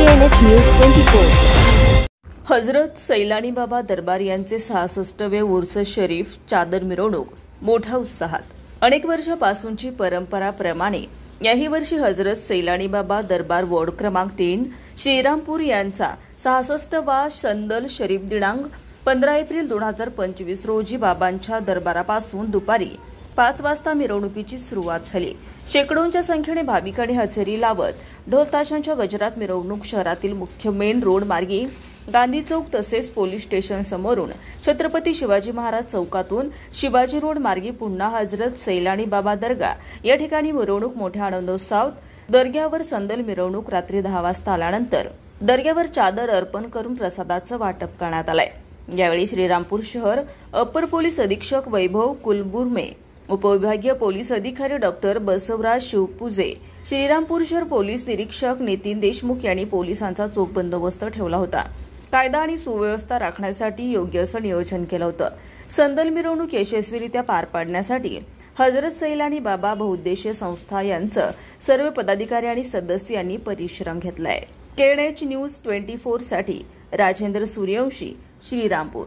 KNH News 24। Hazrat Sailani Baba दरबार यांचे 66वे उर्स शरीफ चादर मिरवणूक मोठ्या उत्साहात। अनेक वर्षापासूनची परंपराप्रमाणे याही वर्षी हजरत सैलानी बाबा दरबार वॉर्ड क्रमांक 3 श्रीरामपूर यांचा 66वा संदल शरीफ दिनांक 15 एप्रिल 2025 रोजी बाबांच्या दरबारापासून दुपारी 5 वाजता मिरवणुकीची सुरुवात झाली। शेकडोंच्या संख्येने भाविकांनी हजेरी लावत ढोल ताशांच्या गजरात मिरवणूक शहरातील मुख्य मेन रोड मार्गे गांधी चौक तसेच पोलीस स्टेशन समोरून छत्रपती शिवाजी महाराज चौकातून शिवाजी रोड मार्गे पुन्हा हजरत सैलानी बाबा दर्गा या ठिकाणी मिरवणूक मोठ्या आनंदोत्सवात दर्ग्यावर संदल मिरवणूक रात्री 10 वाजता आल्यानंतर दर्ग्यावर चादर अर्पण करून प्रसादाचं वाटप करण्यात आलंय। यावेळी श्रीरामपूर शहर अपर पोलीस अधीक्षक वैभव कुलबुर्मे, उपविभागीय पोलीस अधिकारी डॉक्टर बसवराज शिवपुजे, श्रीरामपूर शहर पोलीस निरीक्षक नितीन देशमुख यांनी पोलिसांचा चोख बंदोबस्त ठेवला होता। कायदा आणि सुव्यवस्था राखण्यासाठी योग्य असं नियोजन केलं होतं। संदल मिरवणूक यशस्वीरित्या पार पाडण्यासाठी हजरत सैलानी बाबा बहुउद्देशीय संस्था यांचं सर्व पदाधिकारी आणि सदस्य यांनी परिश्रम घेतलाय। KNH न्यूज 24 साठी राजेंद्र सूर्यवंशी, श्रीरामपूर।